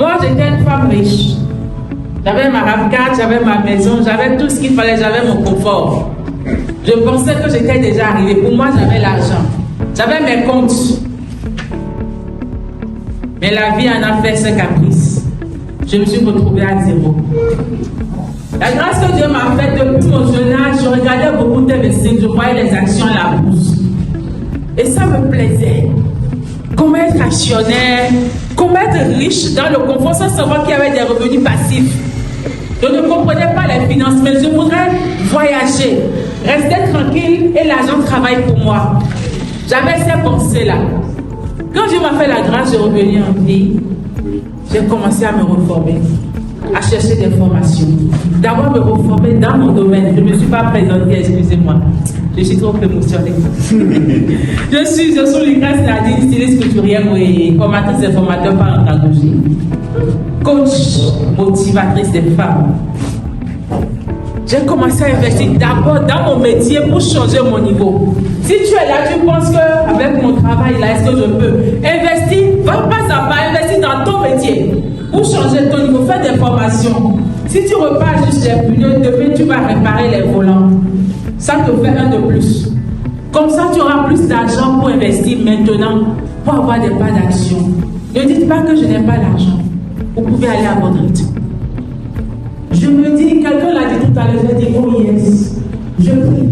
Moi, j'étais une femme riche. J'avais ma RAV4, j'avais ma maison, j'avais tout ce qu'il fallait, j'avais mon confort. Je pensais que j'étais déjà arrivée. Pour moi, j'avais l'argent. J'avais mes comptes. Mais la vie en a fait ses caprices. Je me suis retrouvée à zéro. La grâce que Dieu m'a faite depuis mon jeune âge, je regardais beaucoup d'investir, je voyais les actions à la bourse. Et ça me plaisait. Comment être actionnaire, comment être riche dans le confort sans savoir qu'il y avait des revenus passifs. Je ne comprenais pas les finances, mais je voudrais voyager, rester tranquille et l'argent travaille pour moi. J'avais ces pensées-là. Quand Dieu m'a fait la grâce de revenir en vie, j'ai commencé à me reformer, à chercher des formations. D'abord me reformer dans mon domaine. Je ne me suis pas présentée, excusez-moi. Je suis trop émotionnée. je suis Lucas Nadine, styliste couturière et formatrice et formateur par andragogie. Coach, motivatrice des femmes. J'ai commencé à investir d'abord dans mon métier pour changer mon niveau. Si tu es là, tu penses qu'avec mon travail là, est-ce que je peux investir, va pas à pas, investir dans ton métier pour changer ton niveau, faire des formations. Si tu repars juste les pneus, demain tu vas réparer les volants. Ça te fait un de plus. Comme ça, tu auras plus d'argent pour investir maintenant, pour avoir des pas d'action. Ne dites pas que je n'ai pas d'argent. Vous pouvez aller à votre rythme. Je me dis, quelqu'un l'a dit tout à l'heure, j'ai dit, oh yes, je prie.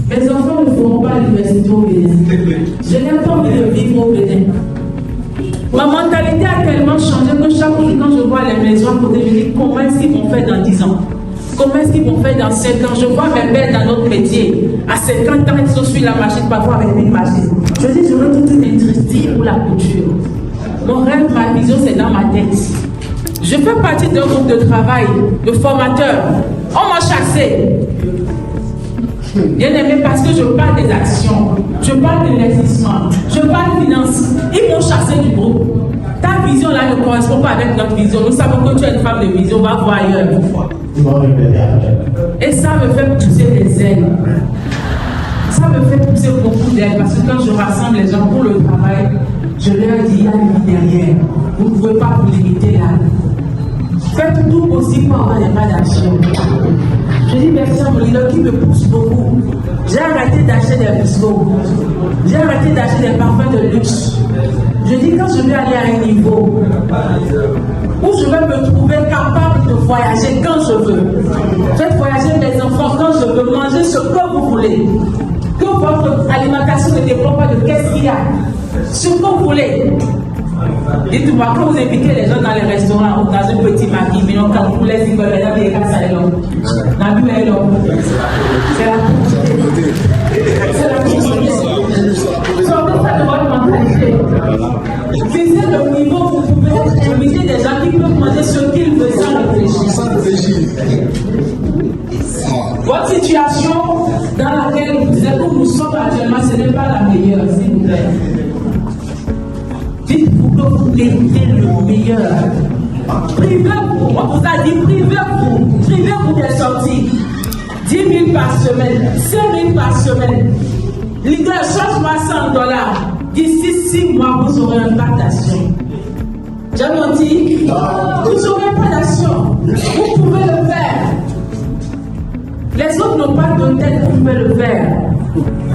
Mes enfants ne feront pas l'université au Bénin. Je n'ai pas envie de vivre au Bénin. Ma mentalité a tellement changé que chaque jour, quand je vois les maisons à côté, je dis, comment est-ce qu'ils vont faire dans 10 ans? Comment est-ce qu'ils vont faire dans 5 ans? Je vois mes pères dans notre métier. À 50 ans, ils sont sur la machine, parfois avec une machine. Je dis, je veux toute une industrie pour la couture. Mon rêve, ma vision, c'est dans ma tête. Je fais partie d'un groupe de travail, de formateurs. On m'a chassé. Bien aimé, parce que je parle des actions, je parle d'investissement, je parle de finances. Ils m'ont chassé du groupe. Ta vision là ne correspond pas avec notre vision. Nous savons que tu es une femme de vision, on va voir ailleurs. Et ça me fait pousser des ailes. Ça me fait pousser beaucoup d'ailes parce que quand je rassemble les gens pour le travail, je leur dis, il y a une vie derrière. Vous ne pouvez pas vous limiter là. Faites tout possible pour avoir des pas d'action. Je dis merci à mon leader qui me pousse beaucoup. J'ai arrêté d'acheter des biscuits. J'ai arrêté d'acheter des parfums de luxe. Je dis quand je vais aller à un niveau où je vais me trouver capable de voyager quand je veux. Faites voyager mes enfants quand je veux, manger ce que vous voulez. Que votre alimentation ne dépend pas de qu'est-ce qu'il y a. Ce que vous voulez. Dites-moi, quand vous invitez les gens dans les restaurants ou dans un petit maquis, mais quand vous laissez que les gens viennent à c'est l'homme. C'est la pauvreté. C'est la pauvreté. Sortez ça de votre mentalité. Visez le niveau où vous pouvez inviter des gens qui peuvent manger ce qu'ils veulent sans réfléchir. Votre situation dans laquelle vous disiez que nous sommes actuellement, ce n'est pas la meilleure, s'il vous plaît. Dites-vous que vous méritez le meilleur. Privez-vous. On vous a dit privez-vous. Privez-vous des sorties. 10 000 par semaine, 5 000 par semaine. Leader, change-moi $100. D'ici 6 mois, vous aurez un pas d'action. J'ai menti. Vous n'aurez pas d'action. Vous pouvez le faire. Les autres n'ont pas de tête, vous pouvez le faire.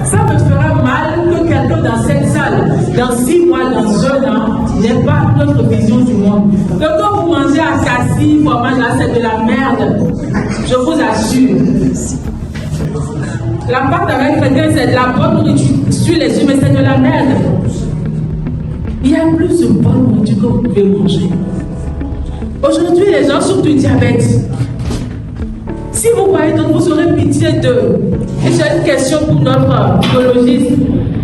Ça me fera mal que quelqu'un dans cette salle, dans 6 mois, dans 1 an, n'ait pas notre vision du monde. Que quand vous mangez à Cassis, vous mangez là, c'est de la merde. Je vous assure. La pâte avec chrétien, c'est de la bonne nourriture. Sur les yeux, mais c'est de la merde. Il y a plus de bonne nourriture que vous pouvez manger. Aujourd'hui, les gens souffrent du diabète. Si vous voyez d'autres, vous aurez pitié d'eux. Et j'ai une question pour notre biologiste.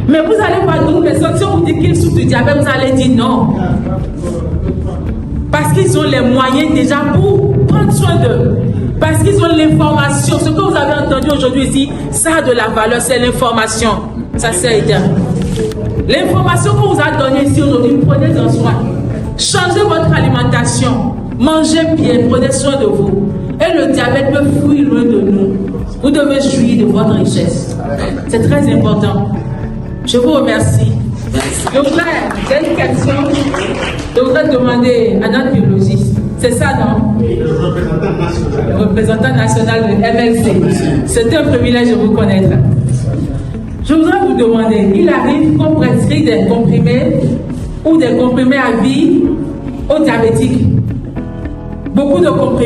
Mais vous allez voir d'autres personnes, si on vous dit qu'ils souffrent du diabète, vous allez dire non. Parce qu'ils ont les moyens déjà pour prendre soin d'eux. Parce qu'ils ont l'information. Ce que vous avez entendu aujourd'hui ici, ça a de la valeur, c'est l'information. Ça c'est bien. L'information qu'on vous a donnée ici aujourd'hui, prenez-en soin. Changez votre alimentation. Mangez bien, prenez soin de vous. Et le diabète peut fuir loin de nous. Vous devez jouir de votre richesse. C'est très important. Je vous remercie. Donc là, j'ai une question. Je voudrais demander à notre biologiste. C'est ça, non? Oui, le représentant national. Le représentant national de MLC. C'est un privilège de vous connaître. Je voudrais vous demander, il arrive qu'on prescrit des comprimés ou des comprimés à vie aux diabétiques. Beaucoup de comprimés.